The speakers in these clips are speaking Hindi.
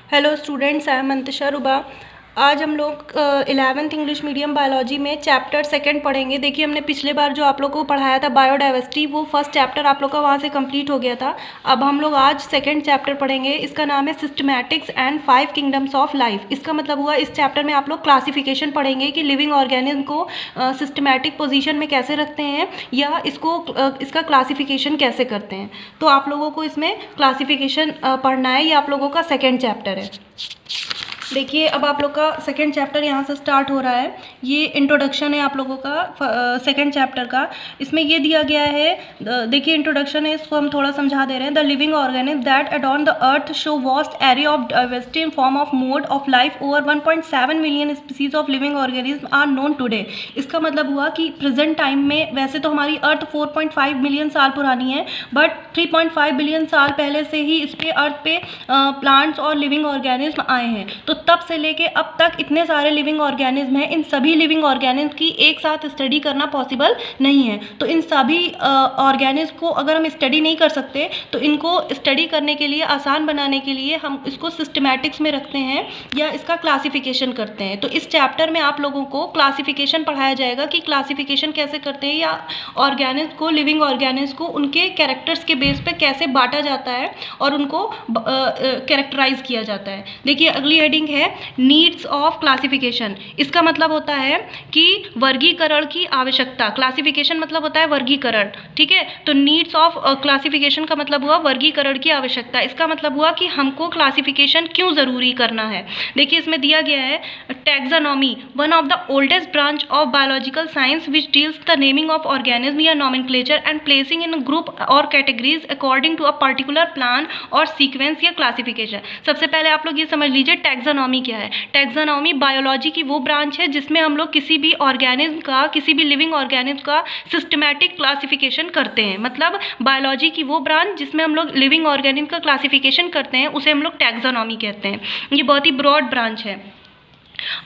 Hello students, I am Mantasha Ruba. आज हम लोग 11th इंग्लिश मीडियम बायोलॉजी में चैप्टर सेकंड पढ़ेंगे। देखिए, हमने पिछले बार जो आप लोगों को पढ़ाया था बायोडाइवर्सिटी, वो फर्स्ट चैप्टर आप लोग का वहाँ से कंप्लीट हो गया था। अब हम लोग आज सेकंड चैप्टर पढ़ेंगे। इसका नाम है systematics and 5 kingdoms of life. इसका मतलब हुआ इस चैप्टर में आप लोग क्लासिफिकेशन पढ़ेंगे कि लिविंग ऑर्गेनिज्म को सिस्टमैटिक पोजीशन में कैसे रखते हैं या इसका क्लासिफिकेशन कैसे करते हैं। तो आप लोगों को इसमें क्लासिफिकेशन पढ़ना है। ये आप लोगों का सेकेंड चैप्टर है। देखिए, अब आप लोग का सेकंड चैप्टर यहाँ से स्टार्ट हो रहा है। ये इंट्रोडक्शन है आप लोगों का सेकंड चैप्टर का। इसमें ये दिया गया है, देखिए इंट्रोडक्शन है, इसको हम थोड़ा समझा दे रहे हैं। The living organism that adorn the earth show vast area of diversity in form of mode of life. Over 1.7 million species of living organism are known today. इसका मतलब हुआ कि प्रेजेंट टाइम में, वैसे तो हमारी अर्थ 4.5 मिलियन साल पुरानी है, बट 3.5 बिलियन साल पहले से ही इस पे अर्थ पे प्लांट्स और लिविंग ऑर्गेनिज्म आए हैं। तो तब से लेके अब तक इतने सारे लिविंग ऑर्गेनिज्म हैं। इन सभी लिविंग ऑर्गेनिज्म की एक साथ स्टडी करना पॉसिबल नहीं है। तो इन सभी ऑर्गेनिज्म को अगर हम स्टडी नहीं कर सकते, तो इनको स्टडी करने के लिए, आसान बनाने के लिए हम इसको सिस्टमैटिक्स में रखते हैं या इसका क्लासिफिकेशन करते हैं। तो इस चैप्टर में आप लोगों को क्लासिफिकेशन पढ़ाया जाएगा कि क्लासिफिकेशन कैसे करते हैं, या ऑर्गेनिज्म को, लिविंग ऑर्गेनिज्म को उनके कैरेक्टर्स के बेस पे कैसे बांटा जाता है और उनको कैरेक्टराइज किया जाता है। देखिए, अगली हेडिंग है नीड्स ऑफ क्लासिफिकेशन। इसका मतलब होता है कि वर्गीकरण की आवश्यकता। क्लासिफिकेशन मतलब होता है वर्गीकरण, ठीक है। तो नीड्स ऑफ क्लासिफिकेशन का मतलब हुआ वर्गीकरण की आवश्यकता। इसका मतलब हुआ कि हमको क्लासिफिकेशन क्यों ज़रूरी करना है। देखिए, इसमें दिया गया है taxonomy, one of the oldest branch of biological science which deals the naming of organism या nomenclature and placing in group और categories according to a particular plan और सीक्वेंस या क्लासिफिकेशन। सबसे पहले आप लोग ये समझ लीजिए टैक्सोनॉमी क्या है। टैक्सोनॉमी बायोलॉजी की वो ब्रांच है जिसमें हम लोग किसी भी ऑर्गेनिज्म का, किसी भी लिविंग ऑर्गेनिज्म का सिस्टमैटिक क्लासिफिकेशन करते हैं। मतलब बायोलॉजी की वो ब्रांच जिसमें हम लोग लिविंग ऑर्गेनिज्म का क्लासिफिकेशन करते हैं, उसे हम लोग टैक्सोनॉमी कहते हैं। ये बहुत ही ब्रॉड ब्रांच है।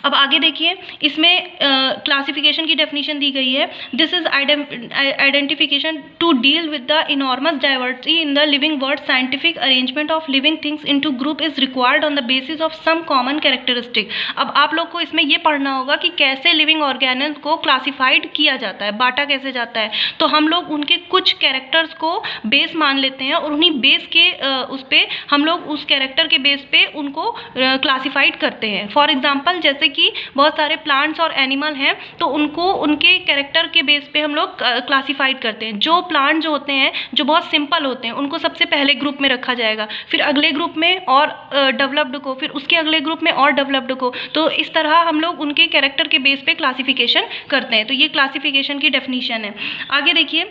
अब आगे देखिए, इसमें क्लासिफिकेशन की डेफिनेशन दी गई है। This is identification to deal with the enormous diversity in the living world. Scientific arrangement of living things into group is required on the basis of some common characteristic. अब आप लोग को इसमें ये पढ़ना होगा कि कैसे लिविंग ऑर्गेनिज्म को क्लासिफाइड किया जाता है, बांटा कैसे जाता है। तो हम लोग उनके कुछ कैरेक्टर्स को बेस मान लेते हैं और उन्हीं बेस के उस पर हम लोग उस कैरेक्टर के बेस पे उनको क्लासिफाइड करते हैं। फॉर एग्जाम्पल, जैसे कि बहुत सारे प्लांट्स और एनिमल हैं, तो उनको उनके कैरेक्टर के बेस पे हम लोग क्लासिफाइड करते हैं। जो प्लांट जो होते हैं, जो बहुत सिंपल होते हैं, उनको सबसे पहले ग्रुप में रखा जाएगा, फिर अगले ग्रुप में और डेवलप्ड को, फिर उसके अगले ग्रुप में और डेवलप्ड को। तो इस तरह हम लोग उनके कैरेक्टर के बेस पे क्लासिफिकेशन करते हैं। तो ये क्लासिफिकेशन की डेफिनेशन है। आगे देखिए,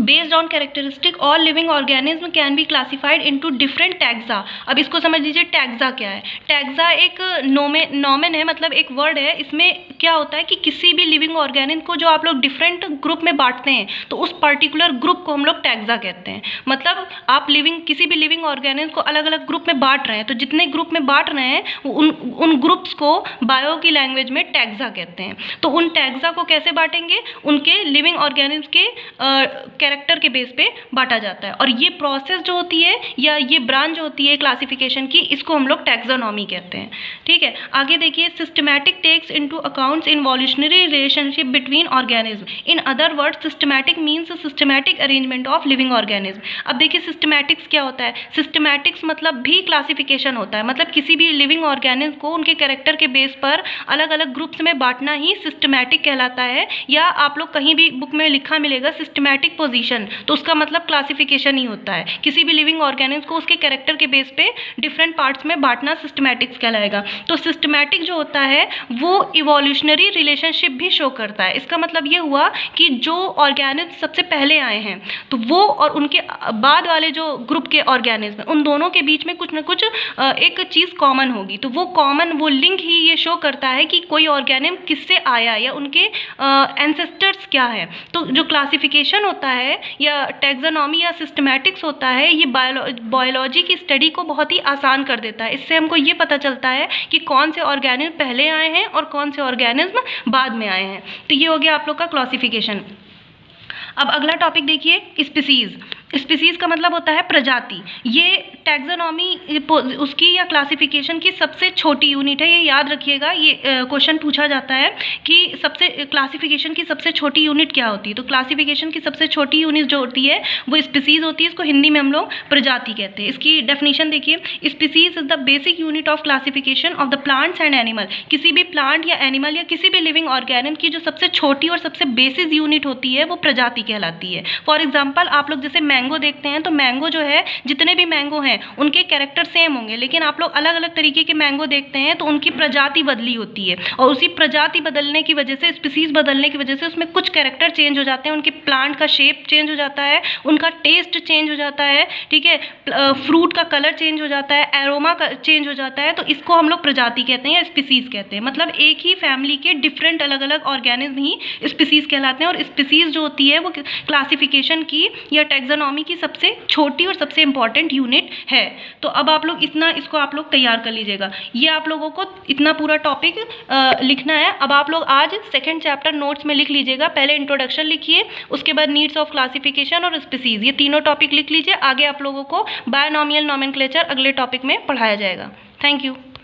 based on characteristic all living organism can be classified into different taxa. अब इसको समझ लीजिए, टैक्सा क्या है। टैक्सा एक नोमेन है, मतलब एक वर्ड है। इसमें क्या होता है कि किसी भी लिविंग ऑर्गेनिज्म को जो आप लोग डिफरेंट ग्रुप में बांटते हैं, तो उस पर्टिकुलर ग्रुप को हम लोग टैक्सा कहते हैं। मतलब आप किसी भी लिविंग ऑर्गेनिज्म को अलग अलग ग्रुप में बांट रहे हैं, तो जितने ग्रुप में बांट रहे हैं उन ग्रुप्स को बायो की लैंग्वेज में टैक्सा कहते हैं। तो उन टैक्सा को कैसे बांटेंगे, उनके लिविंग ऑर्गेनिज्म के कैरेक्टर के बेस पे बांटा जाता है। और ये प्रोसेस जो होती है, या ये ब्रांच जो होती है क्लासिफिकेशन की, इसको हम लोग टैक्सोनॉमी कहते हैं, ठीक है। आगे देखिए, systematic takes into accounts evolutionary relationship between organism. In other word, systematic means systematic arrangement of living organism. अब देखिए, सिस्टमैटिक्स क्या होता है। सिस्टमैटिक्स मतलब भी क्लासिफिकेशन होता है। मतलब किसी भी लिविंग ऑर्गेनिज्म को उनके कैरेक्टर के बेस पर अलग अलग ग्रुप्स में बांटना ही सिस्टमैटिक कहलाता है। या आप लोग कहीं भी बुक में लिखा मिलेगा सिस्टमैटिक पोजीशन, तो उसका मतलब क्लासिफिकेशन ही होता है। किसी भी लिविंग ऑर्गेनिज्म को उसके कैरेक्टर के बेस पे डिफरेंट पार्ट्स में बांटना सिस्टमैटिक्स कहलाएगा। तो सिस्टमैटिक जो होता है वो इवोल्यूशनरी रिलेशनशिप भी शो करता है। इसका मतलब ये हुआ कि जो ऑर्गेनिज्म सबसे पहले आए हैं, तो वो और उनके बाद वाले जो ग्रुप के ऑर्गेनिज्म, उन दोनों के बीच में कुछ ना कुछ एक चीज़ कॉमन होगी। तो वो लिंक ही ये शो करता है कि कोई ऑर्गेनिज्म किससे आया या उनके एंसेस्टर्स क्या है। तो जो क्लासिफिकेशन होता है या टैक्सोनॉमी या सिस्टमैटिक्स होता है, ये बायोलॉजी की स्टडी को बहुत ही आसान कर देता है। इससे हमको ये पता चलता है कि कौन से ऑर्गेनिज्म पहले आए हैं और कौन से ऑर्गेनिज्म बाद में आए हैं। तो ये हो गया आप लोग का क्लासिफिकेशन। अब अगला टॉपिक देखिए, स्पीसीज। स्पीसीज का मतलब होता है प्रजाति। ये टैक्सोनॉमी उसकी या क्लासिफिकेशन की सबसे छोटी यूनिट है, ये याद रखिएगा। ये क्वेश्चन पूछा जाता है कि सबसे क्लासिफिकेशन की सबसे छोटी यूनिट क्या होती है। तो क्लासिफिकेशन की सबसे छोटी यूनिट जो होती है वो स्पीसीज होती है, इसको हिंदी में हम लोग प्रजाति कहते हैं। इसकी डेफिनेशन देखिए, species is the basic unit of classification of the plants and animal. किसी भी प्लांट या एनिमल या किसी भी लिविंग ऑर्गेनिज्म की जो सबसे छोटी और सबसे बेसिक यूनिट होती है वो प्रजाति कहलाती है। फॉर एग्जाम्पल आप लोग जैसे मैंगो देखते हैं, तो मैंगो जो है, जितने भी मैंगो हैं उनके कैरेक्टर सेम होंगे, लेकिन आप लोग अलग अलग तरीके के मैंगो देखते हैं तो उनकी प्रजाति बदली होती है, और उसी प्रजाति बदलने की वजह से, स्पीसीज बदलने की वजह से उसमें कुछ कैरेक्टर चेंज हो जाते हैं, उनके प्लांट का शेप चेंज हो जाता है, उनका टेस्ट चेंज हो जाता है, ठीक है, फ्रूट का कलर चेंज हो जाता है, एरोमा चेंज हो जाता है। तो इसको हम लोग प्रजाति कहते हैं या स्पीसीज कहते हैं। मतलब एक ही फैमिली के डिफरेंट अलग अलग ऑर्गेनिज्म ही स्पीसीज कहलाते हैं। और स्पीसीज जो होती है वो क्लासिफिकेशन की या टैक्सोनॉमी की सबसे छोटी और सबसे इंपॉर्टेंट यूनिट है। तो अब आप लोग इतना इसको आप लोग तैयार कर लीजिएगा। ये आप लोगों को इतना पूरा टॉपिक लिखना है। अब आप लोग आज सेकंड चैप्टर नोट्स में लिख लीजिएगा। पहले इंट्रोडक्शन लिखिए, उसके बाद नीड्स ऑफ क्लासिफिकेशन और स्पीसीज, ये तीनों टॉपिक लिख लीजिए। आगे आप लोगों को बायनॉमियल नॉमेनक्लेचर अगले टॉपिक में पढ़ाया जाएगा। Thank you.